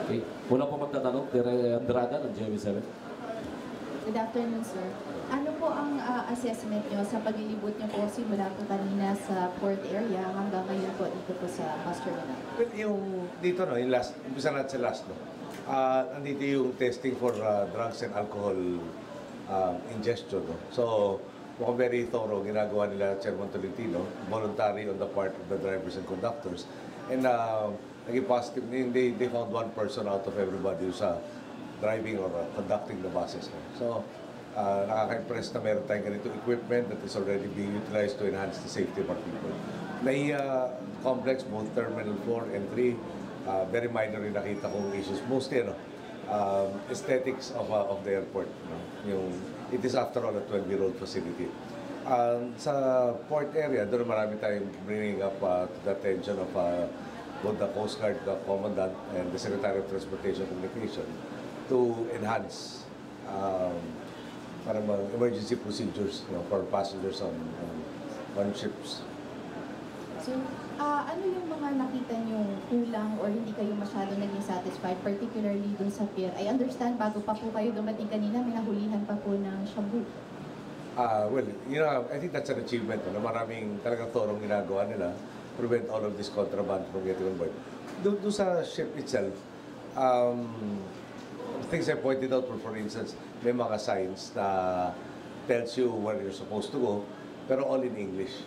Okay. Una po magtatanong, Tere Andrada ng GMA7. Good afternoon, sir. Ano po ang assessment nyo sa paglilibot nyo po simula po kanina sa port area hanggang ngayon po dito po sa bus terminal? Well, yung dito, no, yung last, umpisa natin sa last, no. Nandito yung testing for drugs and alcohol ingestion, no. So, mukhang very thorough, ginagawa nila Chairman Tolentino, voluntary on the part of the drivers and conductors. And naging positive, they found one person out of everybody who's driving or conducting the buses. No? So, nakaka-impress na meron tayong ganito equipment that is already being utilized to enhance the safety of our people. NAIA complex, both Terminal 4 and 3, very minor yung nakita kong issues. Mostly, aesthetics of the airport. It is after all a 12-year-old facility. Sa port area, doon marami tayong bringing up to the attention of both the Coast Guard Commandant and the Secretary of Transportation Communication to enhance parang emergency procedures for passengers on ships. So, ano yung mga nakita nyo kulang or hindi kayo masyado naging satisfied, particularly dun sa pier? I understand, bago pa po kayo dumating kanina, may nahulihan pa po ng shabu. Well, I think that's an achievement. Maraming talagang torong ginagawa nila prevent all of this contraband from getting on board. Doon sa ship itself, things I pointed out, for instance, may mga signs na tells you where you're supposed to go, pero all in English.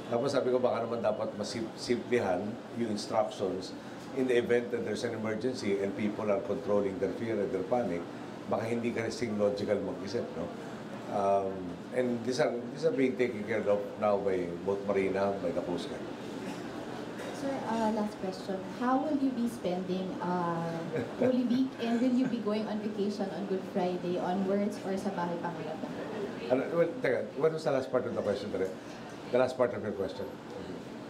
Tapos sabi ko, baka naman dapat masimplihan yung instructions in the event that there's an emergency and people are controlling their fear and their panic, baka hindi ka rin logical mag-isip, no? And these are being taken care of now by both Marina, by the Coast Guard. Sir, last question. How will you be spending Holy Week, and will you be going on vacation on Good Friday onwards or sa bahay pangarap? Well, teka, what was the last part of the question? The last part of your question.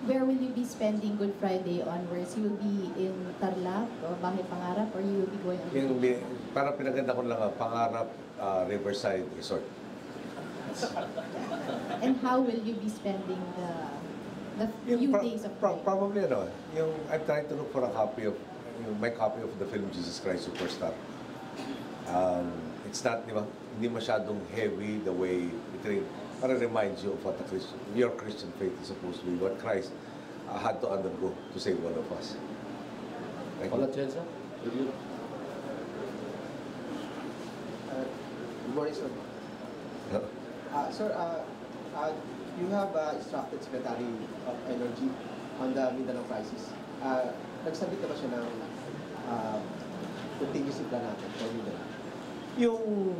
Where will you be spending Good Friday onwards? You will be in Tarlac or Bahay Pangarap, or you will be going on vacation? Parang pinaganda ko lang, Pangarap Riverside Resort. And how will you be spending the few days of Friday? Probably, I'm trying to look for a copy of, my copy of the film Jesus Christ Superstar. It's not, hindi masyadong heavy the way it para reminds you of what your Christian faith is supposed to be, what Christ had to undergo to save all of us. Wala, Chelsa? Good morning, sir. Sir, you have instructed Secretary of Energy on the Mindanao crisis. Nagsabit na ba siya ng contingency plan natin for Mindanao? Yung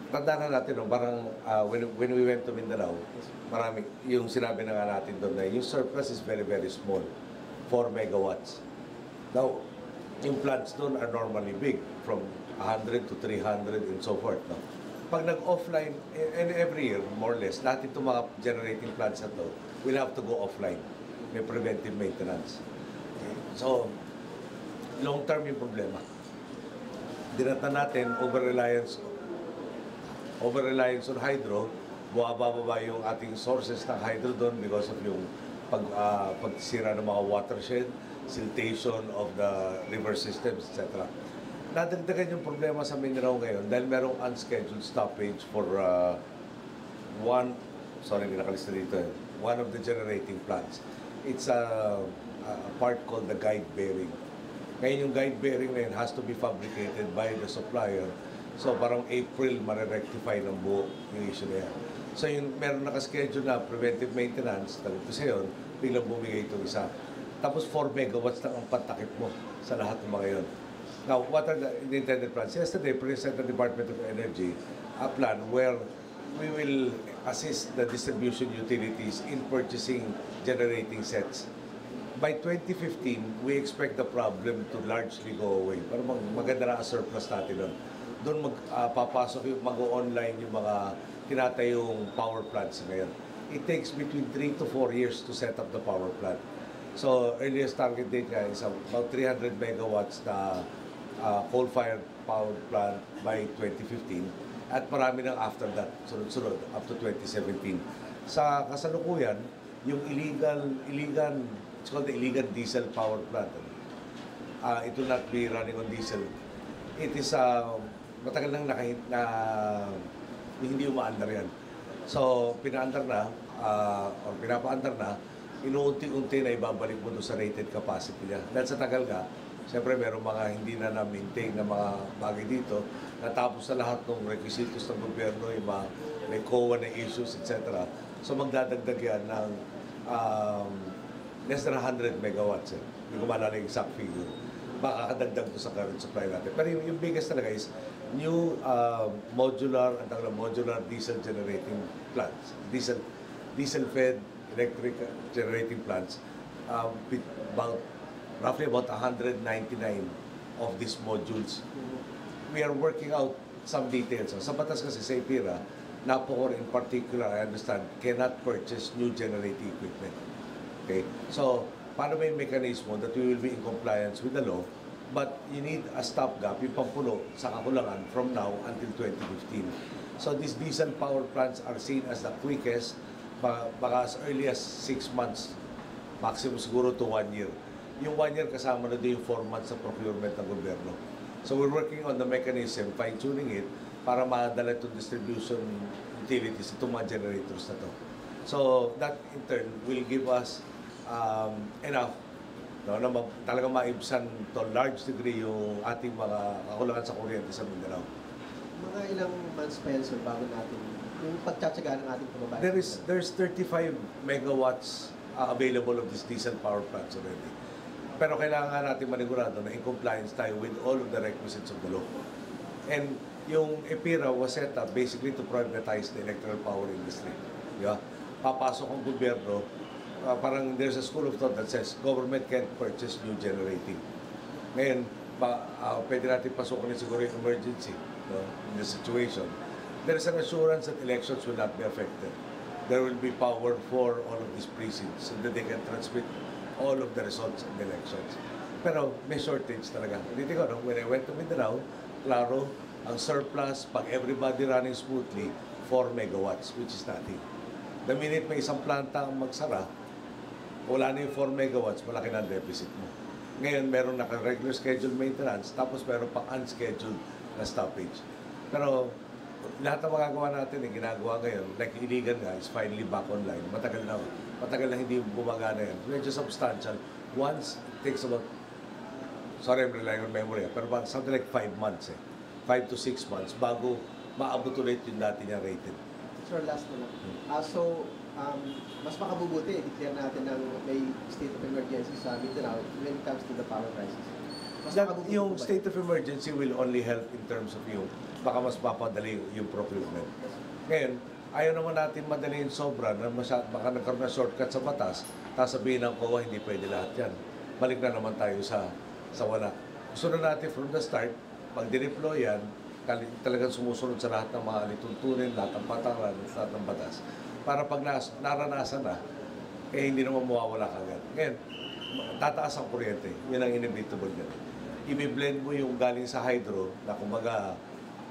tandaan natin, parang when we went to Mindanao, marami, yung sinabi na nga natin doon na yung surplus is very, very small, 4 megawatts. Now, yung plants doon are normally big, from 100 to 300 and so forth. No? Pag nag-offline, and every year, more or less, lahat itong mga generating plants na to will have to go offline. May preventive maintenance. Okay? So, long-term yung problema. Dinatan natin, over-reliance on hydro, buwababa yung ating sources ng hydro doon because of yung pagsira ng mga watershed, siltation of the river systems, etc. Nadagdagan yung problema sa Mindanao ngayon dahil merong unscheduled stoppage for one of the generating plants. It's a part called the guide bearing. Ngayon yung guide bearing na yun has to be fabricated by the supplier. So parang April, marirectify ng buo yung issue na yan. So yung meron nakaschedule na preventive maintenance, kasi yun, biglang bumigay itong isa. Tapos 4 megawatts lang ang patakip mo sa lahat ng mga yun. Now, what are the intended plans? Yesterday, presented the Department of Energy a plan where we will assist the distribution utilities in purchasing generating sets. By 2015, we expect the problem to largely go away. Para maganda na ang surplus natin doon. Doon papasok yung mag-online yung mga tinatayong power plants ngayon. It takes between 3 to 4 years to set up the power plant. So, earliest target date nga is about 300 megawatts na coal-fired power plant by 2015 at marami nang after that, sunod-sunod, up to 2017. Sa kasalukuyan, yung illegal, it's called the illegal diesel power plant. it will not be running on diesel. It is matagal nang hindi umaandar yan. So, pinaandar na, or pinapaandar na, inuunti-unti na ibabalik mo doon sa rated capacity niya. Dahil sa tagal nga, siyempre meron mga hindi na na-maintain na mga bagay dito, natapos na lahat ng requisitos ng gobyerno, yung mga may COA na issues, etc. So, magdadagdag yan ng less than 100 megawatts. Hindi ko maalala yung exact figure. Makakadagdag to sa current supply natin. Pero yung biggest talaga is new modular, modular diesel generating plants. Diesel-fed electric generating plants. Roughly about 199 of these modules. We are working out some details. Sa batas kasi sa IPIRA, NAPOCOR in particular, I understand, cannot purchase new generating equipment. Okay? So, paano may mechanismo that we will be in compliance with the law, but you need a stopgap, yung pampuno sa kakulangan from now until 2015. So, these diesel power plants are seen as the quickest, baka as early as 6 months, maximum siguro to 1 year. Yung 1 year kasama na din yung 4 months sa procurement ng gobyerno. So, we're working on the mechanism, fine-tuning it, para madala itong distribution utilities, itong mga generators na to. So, that in turn will give us enough na talagang maibsan to large degree yung ating mga kakulangan sa kuryente sa Mindanao. Mga ilang months pa yan, sir, bago natin yung pagtsatsaga ng ating kababayan? There's 35 megawatts available of these diesel power plants already. Pero kailangan natin manigurado na in compliance tayo with all of the requisites of the law. And yung EPIRA was set up basically to privatize the electrical power industry. Yeah? Papasok ang gobyerno, parang there's a school of thought that says government can't purchase new generating. Ngayon, pwede natin pasukin siguro yung emergency, no, in the situation. There is an assurance that elections will not be affected. There will be power for all of these precincts so that they can transmit all of the results of the elections. Pero may shortage talaga. Dito ko, no, when I went to Mindanao, klaro, ang surplus, pag everybody running smoothly, 4 megawatts, which is nothing. The minute may isang planta ang magsara, wala na yung 4 megawatts, malaki na ang deficit mo. Ngayon, meron naka-regular schedule maintenance, tapos meron pang unscheduled na stoppage. Pero lahat ng magagawa natin, ginagawa ngayon, like Iligan nga, is finally back online. Matagal na hindi bumagana yan. Medyo substantial. Once, it takes about, sorry, I'm relying on memory, pero something like 5 months 5 to 6 months bago maabot ulit yung dati niya rated. Sir, last na lang. Mas makabubuti, i-declare natin ng may state of emergency sa Mindanao when it comes to the power crisis. Yung state of emergency will only help in terms of yung baka mas papadali yung procurement. Ngayon, ayaw naman natin madaliin sobra na baka nagkaroon na shortcut sa batas, tapos sabihin ng COA, hindi pwede lahat yan. Balik na naman tayo sa wala. Gusto na natin from the start, pag dineploy yan, talagang sumusunod sa lahat ng mga alituntunin, lahat ng patakaran, lahat ng batas. Para pag naranasan na, hindi naman mawawala kagad. Ngayon, tataas ang kuryente. Yun ang inevitable yan. I-blend mo yung galing sa hydro, na kumbaga,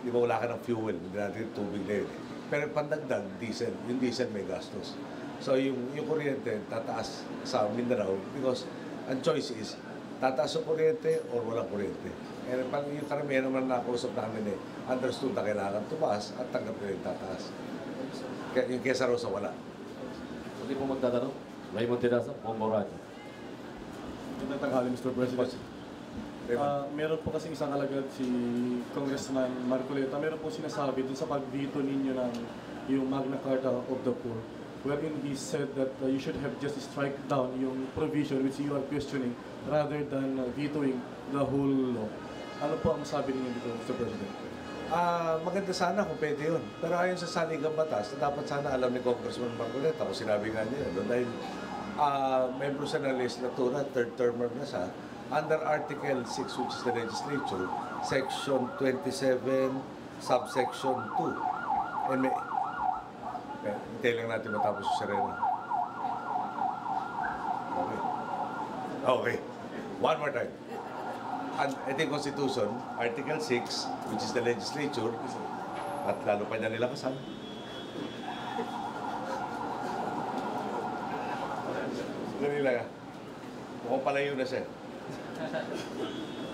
di ba wala ka ng fuel, hindi natin tubig na yun. Pero pandagdag, diesel. Yung diesel may gastos. So yung kuryente, tataas sa Mindanao because ang choice is, tataas ang kuryente or walang kuryente. And yung karamihan naman nakausap namin understood na kailangan tumaas at tanggap nila yung tataas. Yung kesa raw sa wala. Hindi po magtatanong. Raymond Tirasa, Bongo Radio. Magandang tanghali, Mr. President. Meron po kasi isang alagad si Congressman Marcoleta. Meron po sinasabi dun sa pag-veto ninyo ng yung Magna Carta of the Poor, wherein he said that you should have just strike down yung provision which you are questioning rather than vetoing the whole law. Ano po ang sabi ninyo dito, Mr. President? Maganda sana kung pwede yun. Pero ayon sa saligang batas, dapat sana alam ni Congressman Marcoleta kung sinabi nga niya yun. Dahil membro siya ng legislatura, third termer na siya, under Article 6, which is the legislature, Section 27, Subsection 2. And hintay lang natin matapos yung serena. Okay. One more time. And ito yung Constitution, Article 6, which is the legislature, at lalo pa niya nilakasan. Ganun lang. Mukhang palayo na siya.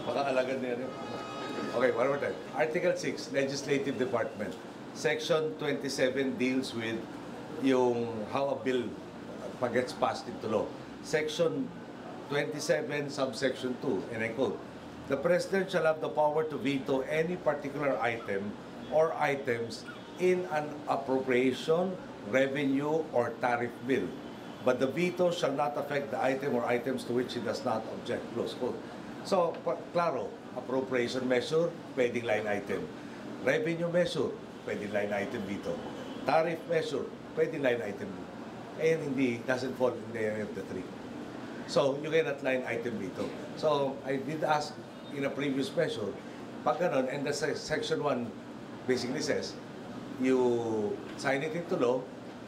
Pakaalagan niya rin. Okay, one more time. Article 6, Legislative Department. Section 27 deals with yung how a bill gets passed into law. Section 27, subsection 2, and I quote, "The President shall have the power to veto any particular item or items in an appropriation, revenue, or tariff bill. But the veto shall not affect the item or items to which he does not object." Close quote. So, klaro, appropriation measure, pwedeng line item. Revenue measure, pwedeng line item veto. Tariff measure, pwedeng line item veto. And hindi, doesn't fall in any of the three. So, you cannot line item veto. So, I did ask in a previous measure, pag ganun, and the section 1 basically says, you sign it into law,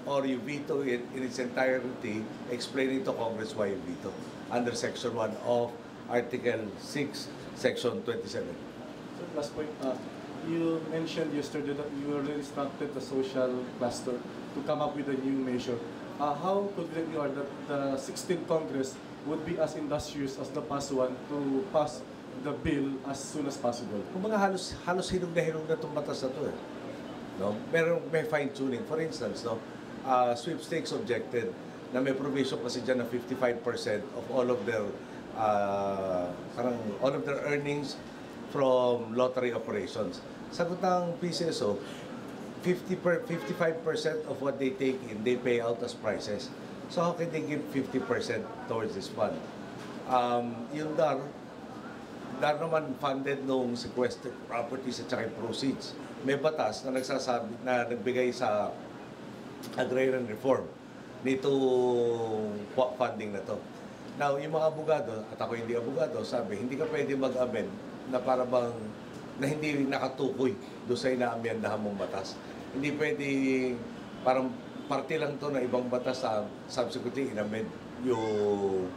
or you veto it in its entirety, explaining to Congress why you veto, under section 1 of Article 6, section 27. So last point, you mentioned yesterday that you already instructed the social cluster to come up with a new measure. How confident you are that the 16th Congress would be as industrious as the past one to pass the bill as soon as possible? Kung mga halos hinog na itong batas na ito eh. No? May fine-tuning. For instance, no? Sweepstakes objected na may provision kasi dyan na 55% of all of their earnings from lottery operations. Sagot ng PCSO, 55% of what they take in, they pay out as prizes. So how can they give 50% towards this fund? Yung DAR naman funded nung sequestered properties at saka proceeds. May batas na nagsasabi na nagbigay sa agrarian reform nitong funding na to. Now, yung mga abogado, at ako hindi abogado, sabi, hindi ka pwede mag-amend na para bang na hindi nakatukoy doon sa inaamyendahan mong batas. Hindi pwede, parang parte lang to na ibang batas sa subsequently inamend yung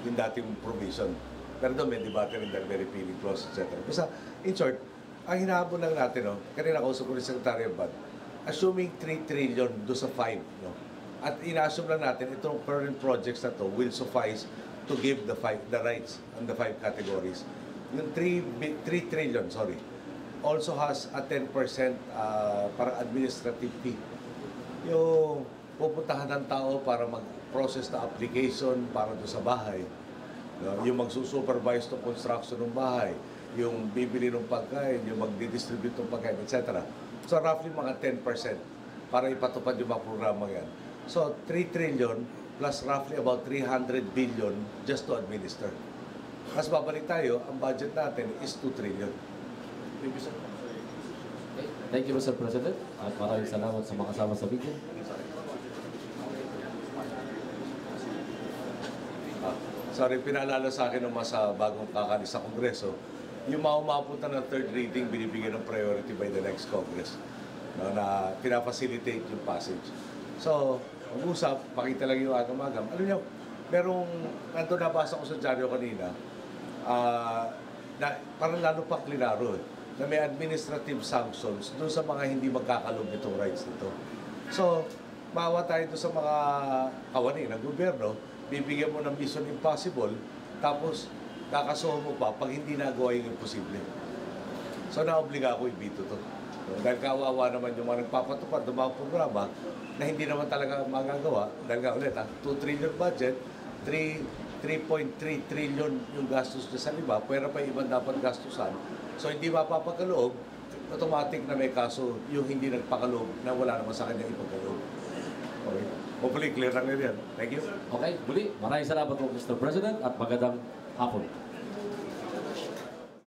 dating provision. Pero doon may debate rin dahil may repealing clause, etc. Basta, in short, ang hinahabol lang natin, no, kanina kausap ko ni Secretary of Bad, assuming 3 trillion doon sa 5, no, at ina-assume lang natin itong current projects na to will suffice to give the rights on the 5 categories. Yung 3 trillion, also has a 10% para administrative fee. Yung pupuntahan ng tao para mag-process na application para doon sa bahay. No? Yung magsusupervise ng construction ng bahay, yung bibili ng pagkain, yung magdi-distribute ng pagkain, etc. So roughly mga 10% para ipatupad yung mga programa yan. So 3 trillion plus roughly about 300 billion just to administer. Mas babalik tayo, ang budget natin is 2 trillion. Thank you, sir. Okay. Thank you, Mr. President. At maraming salamat sa mga kasama sa meeting. Sorry, pinaalala sa akin ng sa bagong kakalis sa Kongreso, yung mga umapunta ng third reading, binibigyan ng priority by the next Congress, no, na pinafacilitate yung passage. So, mag-usap, pakita lang yung agam-agam. Alam niyo, nandun nabasa ko sa dyaryo kanina, na parang lalo pa klinaro na may administrative sanctions doon sa mga hindi magkakalog nitong rights nito. So, maawa tayo doon sa mga kawani ng gobyerno, bibigyan mo ng mission impossible, tapos kakasuhan mo pa pag hindi nagawa yung imposible. So, naobliga ako i-veto to. So, dahil kawawa naman yung mga nagpapatupad ng mga programa na hindi naman talaga magagawa. Dahil nga ulit, 2 trillion budget, 3.3 trillion yung gastos niya sa liba, pwera pa ibang dapat gastusan. So, hindi mapapakaloob, automatic na may kaso yung hindi nagpakaloob na wala naman sa kanya ipagkaloob. Okay. Hopefully, clear lang yan. Thank you. Okay, muli, maraming salamat po, Mr. President, at magandang hapon.